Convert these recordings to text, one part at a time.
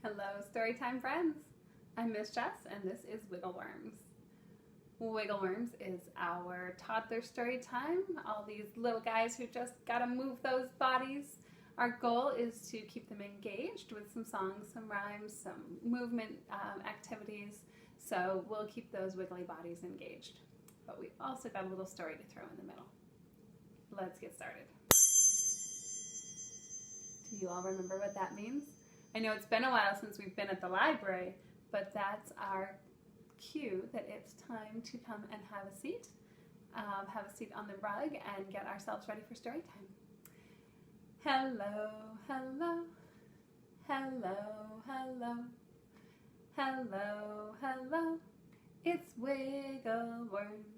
Hello, Storytime friends. I'm Miss Jess, and this is Wiggleworms. Wiggleworms is our toddler story time. All these little guys who just gotta move those bodies. Our goal is to keep them engaged with some songs, some rhymes, some movement activities. So we'll keep those wiggly bodies engaged. But we also got a little story to throw in the middle. Let's get started. Do you all remember what that means? I know it's been a while since we've been at the library, but that's our cue that it's time to come and have a seat on the rug and get ourselves ready for story time. Hello, hello, hello, hello, hello, hello, it's Wiggleworms.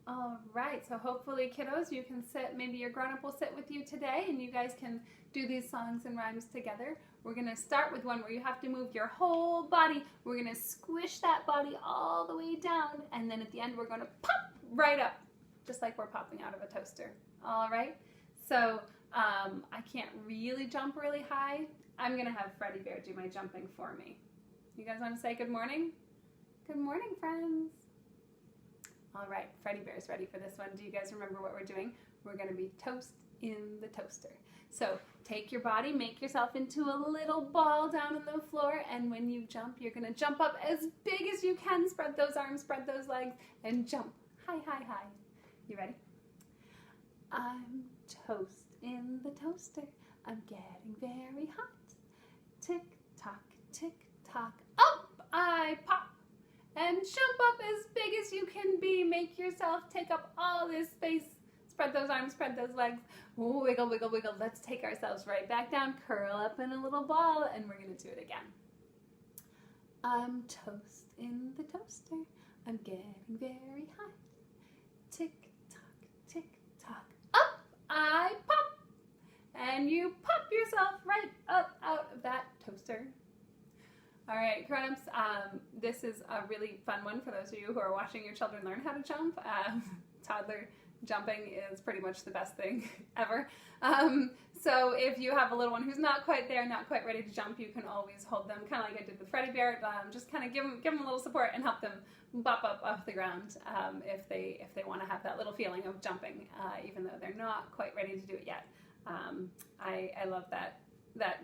All right, so hopefully, kiddos, you can sit, maybe your grown-up will sit with you today and you guys can do these songs and rhymes together. We're gonna start with one where you have to move your whole body. We're gonna squish that body all the way down, and then at the end, we're gonna pop right up, just like we're popping out of a toaster. All right, so I can't really jump really high. I'm gonna have Freddie Bear do my jumping for me. You guys wanna say good morning? Good morning, friends. All right, Freddie Bear's ready for this one. Do you guys remember what we're doing? We're gonna be toast in the toaster. So take your body, make yourself into a little ball down on the floor, and when you jump, you're gonna jump up as big as you can. Spread those arms, spread those legs, and jump high, high, high. You ready? I'm toast in the toaster. I'm getting very hot. Tick tock, up I pop. And jump up as big as you can be. Make yourself take up all this space. Spread those arms, spread those legs. Wiggle, wiggle, wiggle. Let's take ourselves right back down. Curl up in a little ball, and we're going to do it again. I'm toast in the toaster. I'm getting very hot. Tick tock, up I pop. And you pop yourself right up out of that toaster. All right, grown-ups, this is a really fun one for those of you who are watching your children learn how to jump. Toddler jumping is pretty much the best thing ever. So if you have a little one who's not quite there, not quite ready to jump, you can always hold them, kind of like I did with Freddie Bear. Just kind of give them a little support and help them bop up off the ground if they want to have that little feeling of jumping, even though they're not quite ready to do it yet. I love that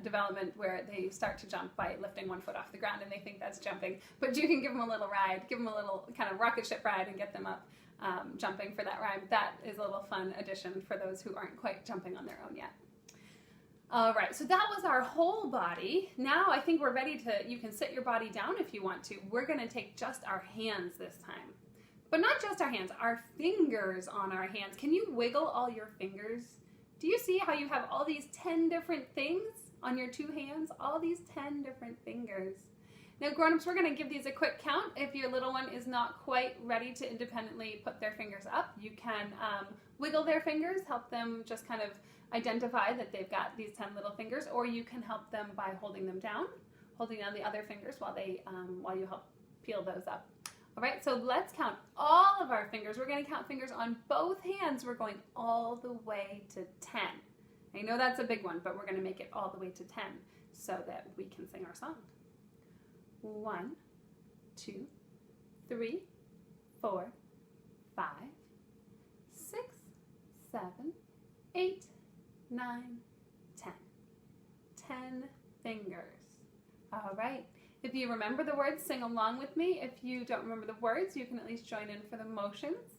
development where they start to jump by lifting one foot off the ground and they think that's jumping, but you can give them a little ride, give them a little kind of rocket ship ride and get them up jumping for that ride. That is a little fun addition for those who aren't quite jumping on their own yet. All right, so that was our whole body. Now I think we're ready to, you can sit your body down if you want to. We're gonna take just our hands this time, but not just our hands, our fingers on our hands. Can you wiggle all your fingers? Do you see how you have all these 10 different things on your two hands? All these 10 different fingers. Now, grown-ups, we're going to give these a quick count. If your little one is not quite ready to independently put their fingers up, you can wiggle their fingers, help them just kind of identify that they've got these 10 little fingers, or you can help them by holding them down, holding down the other fingers while you help peel those up. All right, so let's count all of our fingers. We're going to count fingers on both hands. We're going all the way to 10. I know that's a big one, but we're going to make it all the way to 10 so that we can sing our song. 1, 2, 3, 4, 5, 6, 7, 8, 9, 10. 10 fingers. All right. If you remember the words, sing along with me. If you don't remember the words, you can at least join in for the motions.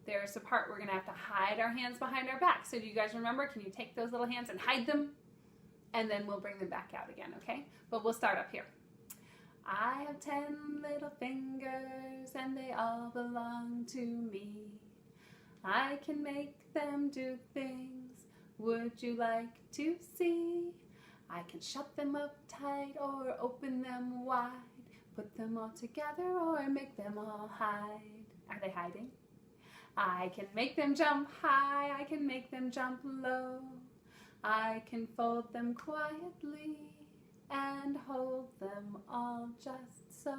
There's a part we're going to have to hide our hands behind our back. So do you guys remember? Can you take those little hands and hide them? And then we'll bring them back out again, okay? But we'll start up here. I have 10 little fingers and they all belong to me. I can make them do things. Would you like to see? I can shut them up tight or open them wide, put them all together or make them all hide. Are they hiding? I can make them jump high, I can make them jump low. I can fold them quietly and hold them all just so.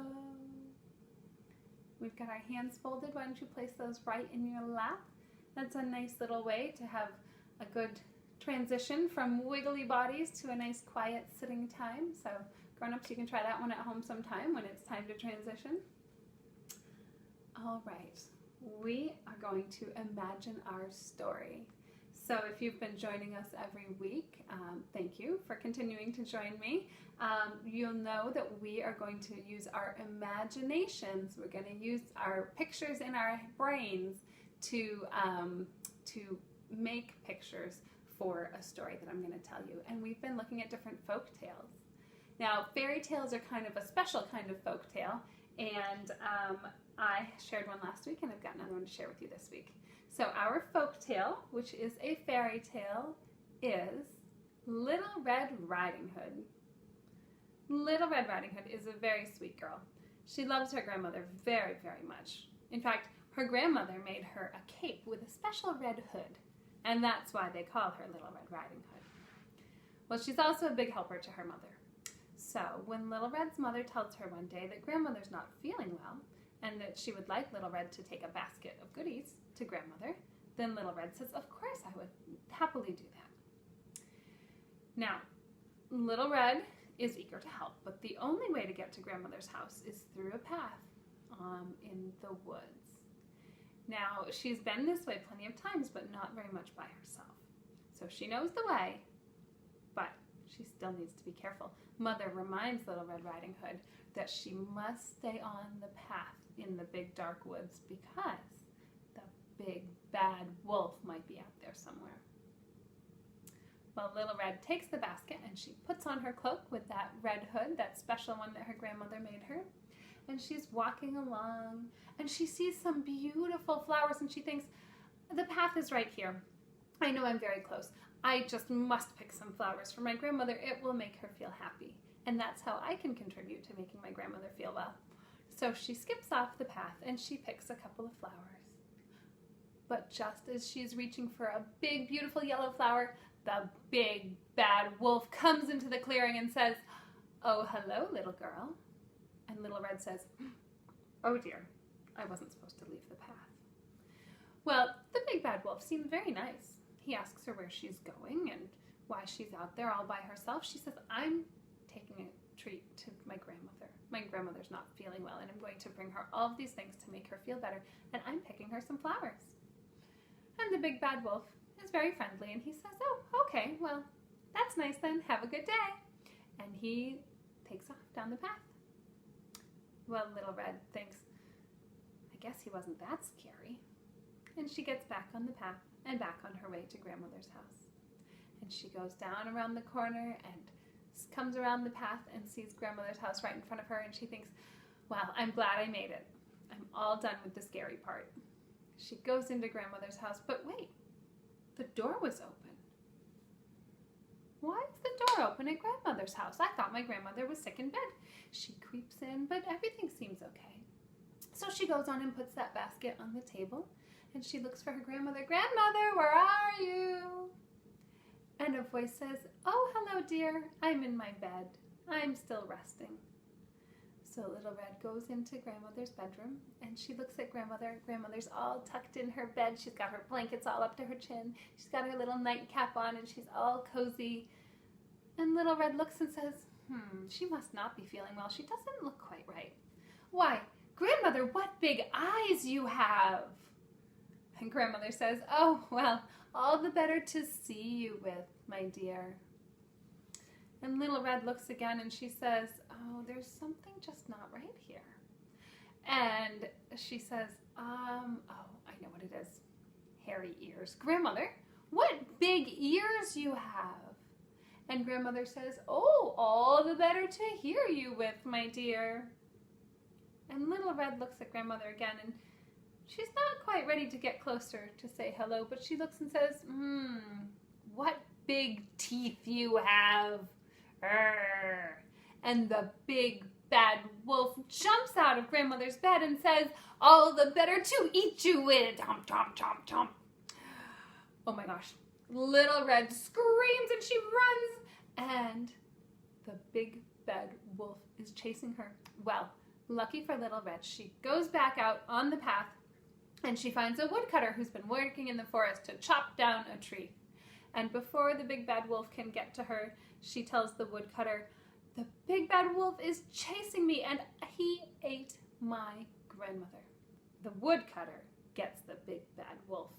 We've got our hands folded. Why don't you place those right in your lap? That's a nice little way to have a good transition from wiggly bodies to a nice quiet sitting time. So grown-ups, you can try that one at home sometime when it's time to transition. All right, we are going to imagine our story. So if you've been joining us every week, thank you for continuing to join me. You'll know that we are going to use our imaginations. We're going to use our pictures in our brains to make pictures for a story that I'm going to tell you. And we've been looking at different folk tales. Now, fairy tales are kind of a special kind of folk tale, and I shared one last week, and I've got another one to share with you this week. So our folk tale, which is a fairy tale, is Little Red Riding Hood. Little Red Riding Hood is a very sweet girl. She loves her grandmother very, very much. In fact, her grandmother made her a cape with a special red hood, and that's why they call her Little Red Riding Hood. Well, she's also a big helper to her mother. So when Little Red's mother tells her one day that grandmother's not feeling well, and that she would like Little Red to take a basket of goodies to grandmother, then Little Red says, of course I would happily do that. Now, Little Red is eager to help, but the only way to get to grandmother's house is through a path in the woods. Now, she's been this way plenty of times, but not very much by herself. So she knows the way, but she still needs to be careful. Mother reminds Little Red Riding Hood that she must stay on the path in the big dark woods because the big bad wolf might be out there somewhere. Well, Little Red takes the basket and she puts on her cloak with that red hood, that special one that her grandmother made her. And she's walking along and she sees some beautiful flowers and she thinks, the path is right here. I know I'm very close. I just must pick some flowers for my grandmother. It will make her feel happy. And that's how I can contribute to making my grandmother feel well. So she skips off the path and she picks a couple of flowers. But just as she's reaching for a big, beautiful yellow flower, the big, bad wolf comes into the clearing and says, oh, hello, little girl. And Little Red says, oh dear, I wasn't supposed to leave the path. Well, the big bad wolf seems very nice. He asks her where she's going and why she's out there all by herself. She says, I'm taking a treat to my grandmother. My grandmother's not feeling well, and I'm going to bring her all of these things to make her feel better, and I'm picking her some flowers. And the big bad wolf is very friendly, and he says, oh, okay, well, that's nice then. Have a good day. And he takes off down the path. Well, Little Red thinks, I guess he wasn't that scary. And she gets back on the path and back on her way to grandmother's house. And she goes down around the corner and comes around the path and sees grandmother's house right in front of her, and she thinks, well, I'm glad I made it. I'm all done with the scary part. She goes into grandmother's house, but wait, the door was open. Why is the door open at grandmother's house? I thought my grandmother was sick in bed. She creeps in, but everything seems okay. So she goes on and puts that basket on the table, and she looks for her grandmother. Grandmother, where are you? And a voice says, oh, hello, dear. I'm in my bed. I'm still resting. So Little Red goes into grandmother's bedroom, and she looks at grandmother. Grandmother's all tucked in her bed. She's got her blankets all up to her chin. She's got her little nightcap on, and she's all cozy. And Little Red looks and says, she must not be feeling well. She doesn't look quite right. Why, grandmother, what big eyes you have. And grandmother says, oh, well, all the better to see you with, my dear. And Little Red looks again and she says, oh, there's something just not right here. And she says, oh, I know what it is. Hairy ears. Grandmother, what big ears you have. And grandmother says, oh, all the better to hear you with, my dear. And Little Red looks at grandmother again, and she's not quite ready to get closer to say hello, but she looks and says, what big teeth you have. Arr. And the big bad wolf jumps out of grandmother's bed and says, all the better to eat you with. Chomp, chomp, chomp, chomp. Oh my gosh. Little Red screams and she runs, and the big bad wolf is chasing her. Well, lucky for Little Red, she goes back out on the path and she finds a woodcutter who's been working in the forest to chop down a tree. And before the big bad wolf can get to her, she tells the woodcutter, "The big bad wolf is chasing me and he ate my grandmother." The woodcutter gets the big bad wolf,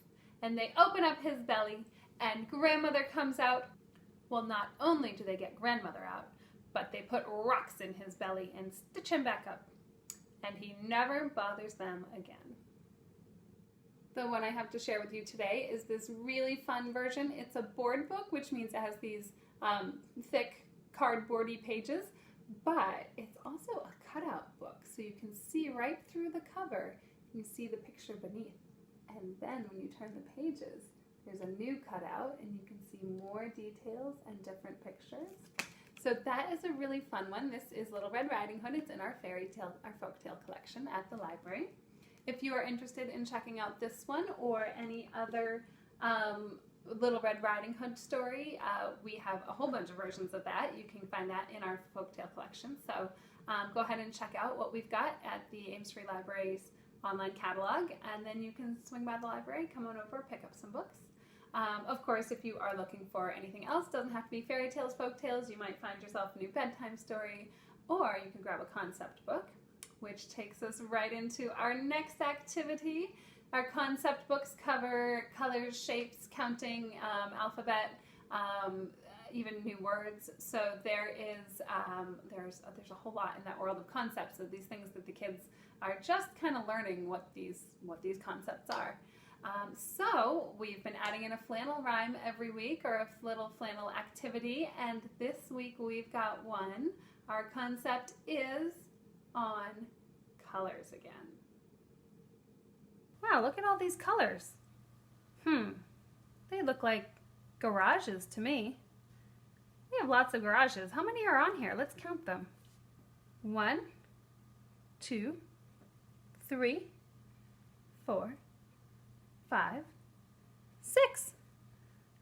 and they open up his belly and grandmother comes out. Well, not only do they get grandmother out, but they put rocks in his belly and stitch him back up. And he never bothers them again. The one I have to share with you today is this really fun version. It's a board book, which means it has these thick cardboardy pages, but it's also a cutout book, so you can see right through the cover. You see the picture beneath, and then when you turn the pages, there's a new cutout, and you can see more details and different pictures. So that is a really fun one. This is Little Red Riding Hood. It's in our folktale collection at the library. If you are interested in checking out this one or any other Little Red Riding Hood story, we have a whole bunch of versions of that. You can find that in our folktale collection. So go ahead and check out what we've got at the Ames Free Library's online catalog, and then you can swing by the library, come on over, pick up some books. Of course, if you are looking for anything else, doesn't have to be fairy tales, folk tales, you might find yourself a new bedtime story, or you can grab a concept book, which takes us right into our next activity. Our concept books cover colors, shapes, counting, alphabet, even new words. So there's a whole lot in that world of concepts, of these things that the kids are just kind of learning what these concepts are. So we've been adding in a flannel rhyme every week, or a little flannel activity, and this week we've got one. Our concept is on colors again. Wow, look at all these colors. They look like garages to me. We have lots of garages. How many are on here? Let's count them. 1, 2, 3, 4, 5, 6.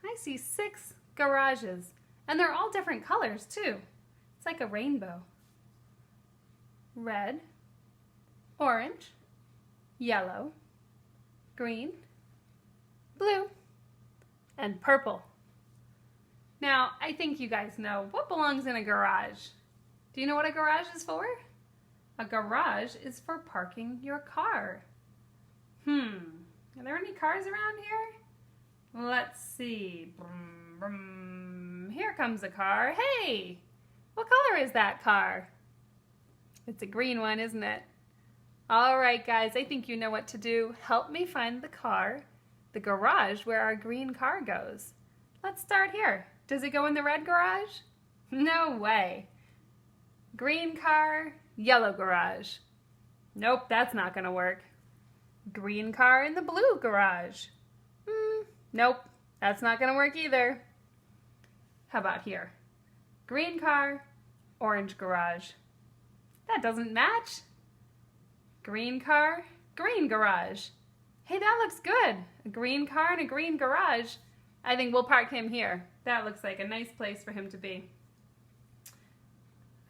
I see 6 garages, and they're all different colors too. It's like a rainbow. Red, orange, yellow, green, blue, and purple. Now, I think you guys know what belongs in a garage. Do you know what a garage is for? A garage is for parking your car. Are there any cars around here? Let's see. Brum, brum. Here comes a car. Hey, what color is that car? It's a green one, isn't it? All right, guys, I think you know what to do. Help me find the car, the garage where our green car goes. Let's start here. Does it go in the red garage? No way. Green car, yellow garage. Nope, that's not gonna work. Green car in the blue garage. Nope, that's not gonna work either. How about here? Green car, orange garage. That doesn't match. Green car, green garage. Hey, that looks good. A green car and a green garage. I think we'll park him here. That looks like a nice place for him to be.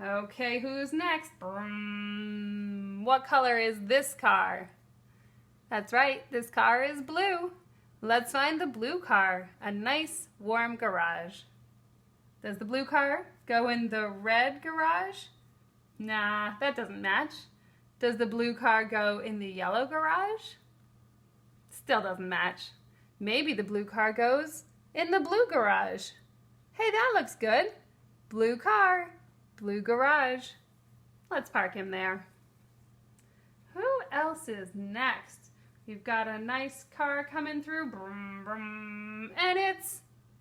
Okay, who's next? What color is this car? That's right, this car is blue. Let's find the blue car, a nice warm garage. Does the blue car go in the red garage? Nah, that doesn't match. Does the blue car go in the yellow garage? Still doesn't match. Maybe the blue car goes in the blue garage. Hey, that looks good. Blue car, blue garage. Let's park him there. Who else is next? We've got a nice car coming through. Brum, brum. And it's,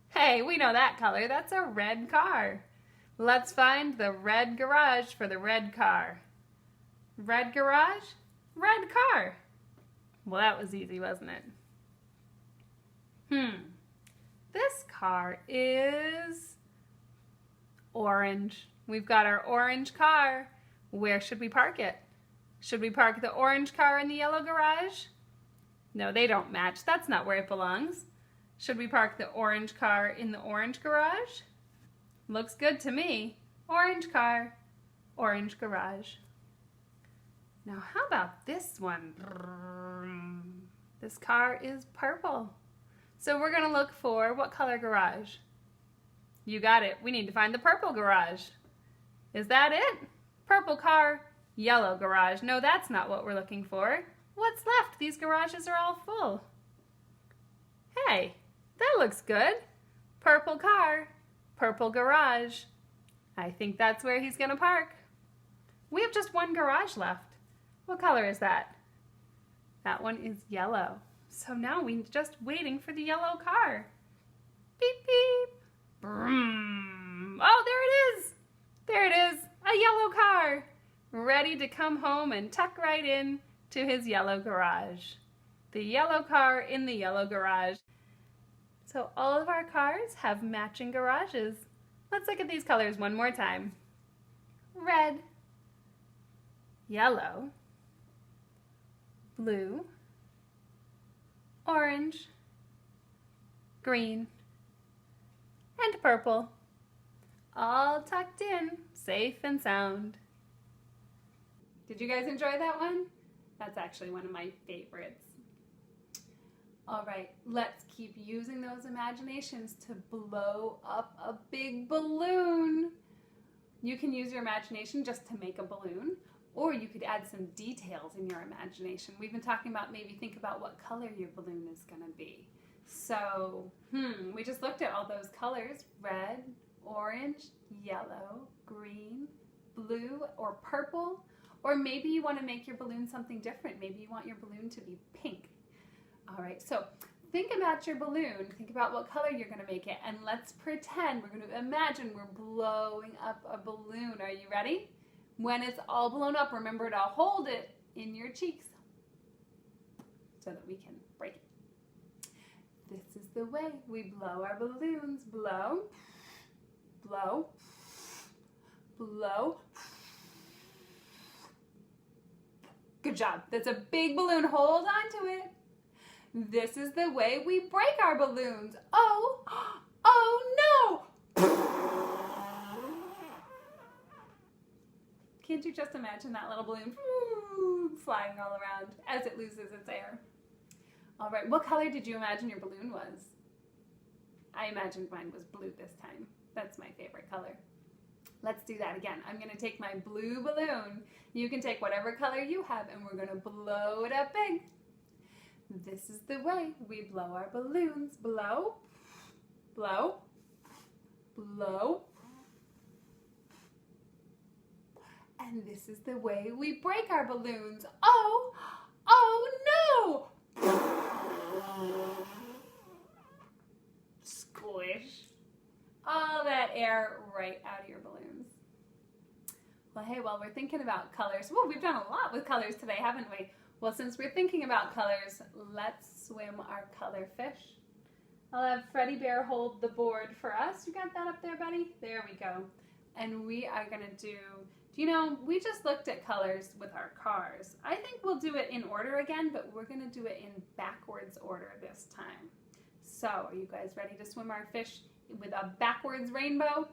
hey, we know that color. That's a red car. Let's find the red garage for the red car. Red garage, red car. Well, that was easy, wasn't it? This car is orange. We've got our orange car. Where should we park it? Should we park the orange car in the yellow garage? No, they don't match. That's not where it belongs. Should we park the orange car in the orange garage? Looks good to me. Orange car, orange garage. Now, how about this one? This car is purple. So we're gonna look for what color garage? You got it. We need to find the purple garage. Is that it? Purple car, yellow garage. No, that's not what we're looking for. What's left? These garages are all full. Hey, that looks good. Purple car, purple garage. I think that's where he's gonna park. We have just one garage left. What color is that? That one is yellow. So now we're just waiting for the yellow car. Beep, beep. Vroom. Oh, there it is. There it is, a yellow car, ready to come home and tuck right in to his yellow garage. The yellow car in the yellow garage. So all of our cars have matching garages. Let's look at these colors one more time. Red, yellow, blue, orange, green, and purple. All tucked in, safe and sound. Did you guys enjoy that one? That's actually one of my favorites. All right, let's keep using those imaginations to blow up a big balloon. You can use your imagination just to make a balloon, or you could add some details in your imagination. We've been talking about maybe think about what color your balloon is gonna be. So, we just looked at all those colors, red, orange, yellow, green, blue, or purple. Or maybe you want to make your balloon something different. Maybe you want your balloon to be pink. All right, so think about your balloon. Think about what color you're going to make it. And let's pretend, we're going to imagine we're blowing up a balloon. Are you ready? When it's all blown up, remember to hold it in your cheeks so that we can break it. This is the way we blow our balloons. Blow. Blow, blow. Good job. That's a big balloon. Hold on to it. This is the way we break our balloons. Oh, oh no! Can't you just imagine that little balloon flying all around as it loses its air? All right, what color did you imagine your balloon was? I imagined mine was blue this time. That's my favorite color. Let's do that again. I'm going to take my blue balloon. You can take whatever color you have and we're going to blow it up big. This is the way we blow our balloons. Blow, blow, blow. And this is the way we break our balloons. Oh, oh no! Squish. All that air right out of your balloons. Well, hey, while we're thinking about colors, well, we've done a lot with colors today, haven't we? Well, since we're thinking about colors, let's swim our color fish. I'll have Freddie Bear hold the board for us. You got that up there, buddy? There we go. And we are going to do, you know, we just looked at colors with our cars. I think we'll do it in order again, but we're going to do it in backwards order this time. So, are you guys ready to swim our fish with a backwards rainbow?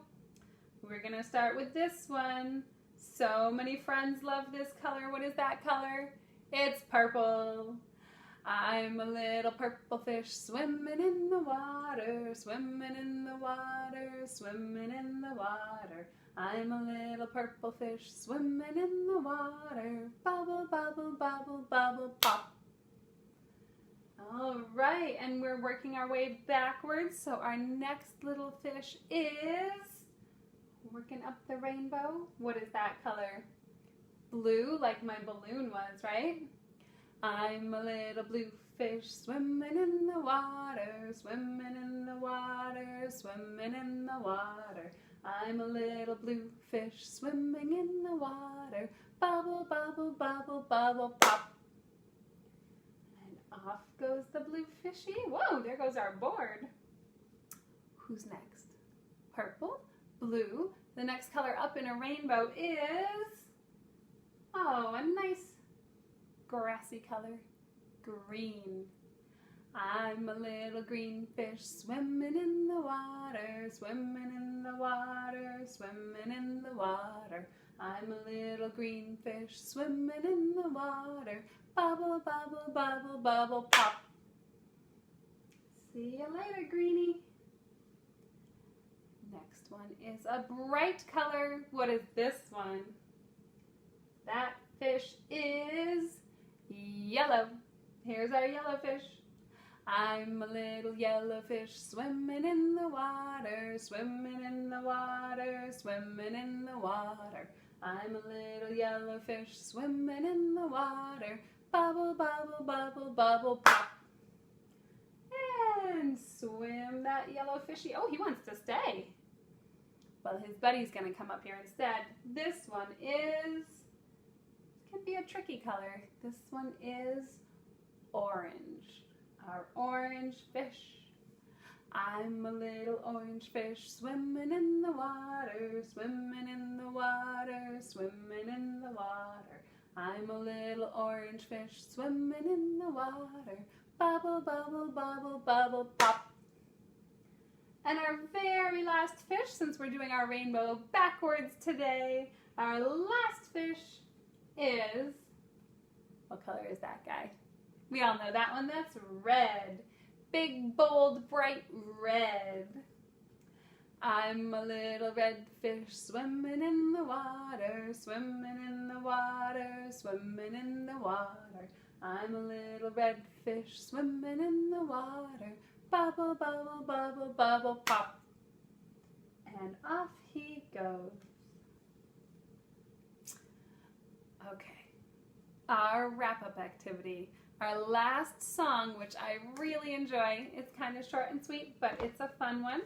We're gonna start with this one. So many friends love this color. What is that color? It's purple. I'm a little purple fish swimming in the water, swimming in the water, swimming in the water. I'm a little purple fish swimming in the water. Bubble, bubble, bubble, bubble, pop. All right, and we're working our way backwards. So our next little fish is working up the rainbow. What is that color? Blue, like my balloon was, right? I'm a little blue fish swimming in the water, swimming in the water, swimming in the water. I'm a little blue fish swimming in the water. Bubble, bubble, bubble, bubble, pop. Off goes the blue fishy. Whoa, there goes our board. Who's next? Purple, blue. The next color up in a rainbow is, oh, a nice grassy color, green. I'm a little green fish swimming in the water, swimming in the water, swimming in the water. I'm a little green fish swimming in the water. Bubble, bubble, bubble, bubble, pop. See you later, greenie. Next one is a bright color. What is this one? That fish is yellow. Here's our yellow fish. I'm a little yellow fish swimming in the water, swimming in the water, swimming in the water. I'm a little yellow fish swimming in the water. Bubble, bubble, bubble, bubble, pop. And swim that yellow fishy. Oh, he wants to stay. Well, his buddy's going to come up here instead. This one can be a tricky color. This one is orange. Our orange fish. I'm a little orange fish swimming in the water, swimming in the water, swimming in the water. I'm a little orange fish swimming in the water. Bubble, bubble, bubble, bubble, pop. And our very last fish, since we're doing our rainbow backwards today, our last fish is, what color is that guy? We all know that one, that's red. Big, bold, bright red. I'm a little red fish swimming in the water, swimming in the water, swimming in the water. I'm a little red fish swimming in the water. Bubble, bubble, bubble, bubble, pop. And off he goes. Okay, our wrap-up activity. Our last song, which I really enjoy. It's kind of short and sweet, but it's a fun one.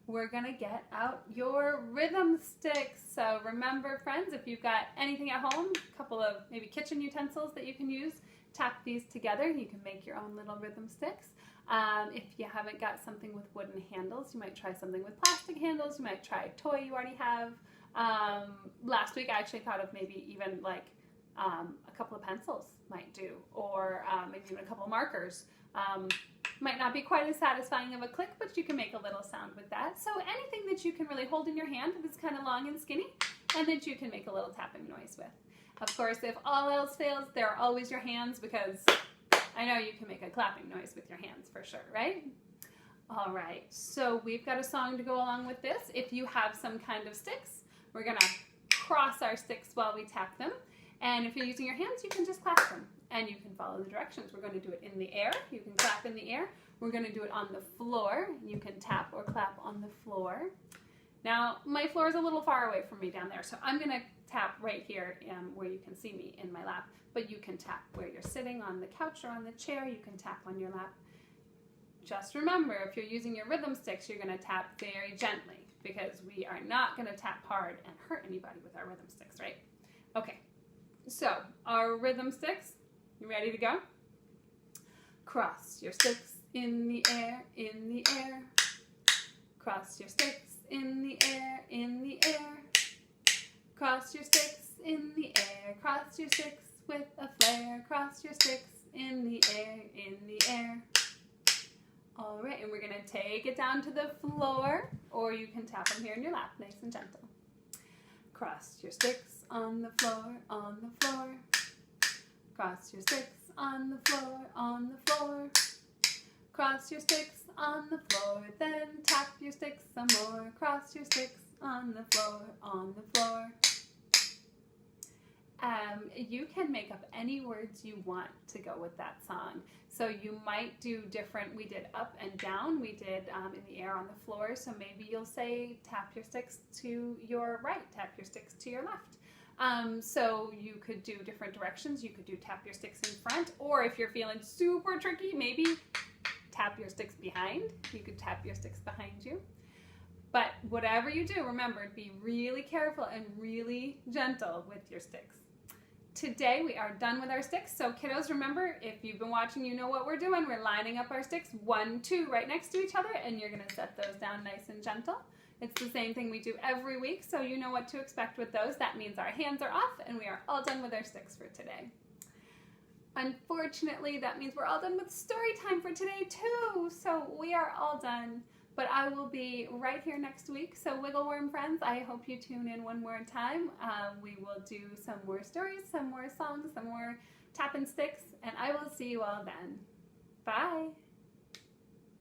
We're gonna get out your rhythm sticks. So remember, friends, if you've got anything at home, a couple of maybe kitchen utensils that you can use, tap these together. You can make your own little rhythm sticks. If you haven't got something with wooden handles, you might try something with plastic handles. You might try a toy you already have. Last week I actually thought of maybe even like a couple of pencils might do, or maybe even a couple of markers. Might not be quite as satisfying of a click, but you can make a little sound with that. So anything that you can really hold in your hand that's kind of long and skinny, and that you can make a little tapping noise with. Of course, if all else fails, there are always your hands, because I know you can make a clapping noise with your hands for sure, right? All right, so we've got a song to go along with this. If you have some kind of sticks, we're gonna cross our sticks while we tap them. And if you're using your hands, you can just clap them. And you can follow the directions. We're going to do it in the air. You can clap in the air. We're going to do it on the floor. You can tap or clap on the floor. Now, my floor is a little far away from me down there, so I'm going to tap right here where you can see me in my lap. But you can tap where you're sitting on the couch or on the chair. You can tap on your lap. Just remember, if you're using your rhythm sticks, you're going to tap very gently, because we are not going to tap hard and hurt anybody with our rhythm sticks, right? Okay, so our rhythm sticks. You ready to go? Cross your sticks in the air, in the air. Cross your sticks in the air, in the air. Cross your sticks in the air. Cross your sticks with a flare. Cross your sticks in the air, in the air. All right, and we're gonna take it down to the floor, or you can tap them here in your lap, nice and gentle. Cross your sticks on the floor, on the floor. Cross your sticks on the floor, on the floor. Cross your sticks on the floor, then tap your sticks some more. Cross your sticks on the floor, on the floor. You can make up any words you want to go with that song. So you might do different, we did up and down, we did in the air on the floor, so maybe you'll say tap your sticks to your right, tap your sticks to your left. So you could do different directions. You could do tap your sticks in front, or if you're feeling super tricky, maybe tap your sticks behind. You could tap your sticks behind you. But whatever you do, remember, be really careful and really gentle with your sticks. Today we are done with our sticks. So kiddos, remember, if you've been watching, you know what we're doing. We're lining up our sticks 1, 2 right next to each other, and you're gonna set those down nice and gentle. It's the same thing we do every week, so you know what to expect with those. That means our hands are off and we are all done with our sticks for today. Unfortunately, that means we're all done with story time for today too. So we are all done, but I will be right here next week. So Wiggleworm friends, I hope you tune in one more time. We will do some more stories, some more songs, some more tapping sticks, and I will see you all then. Bye.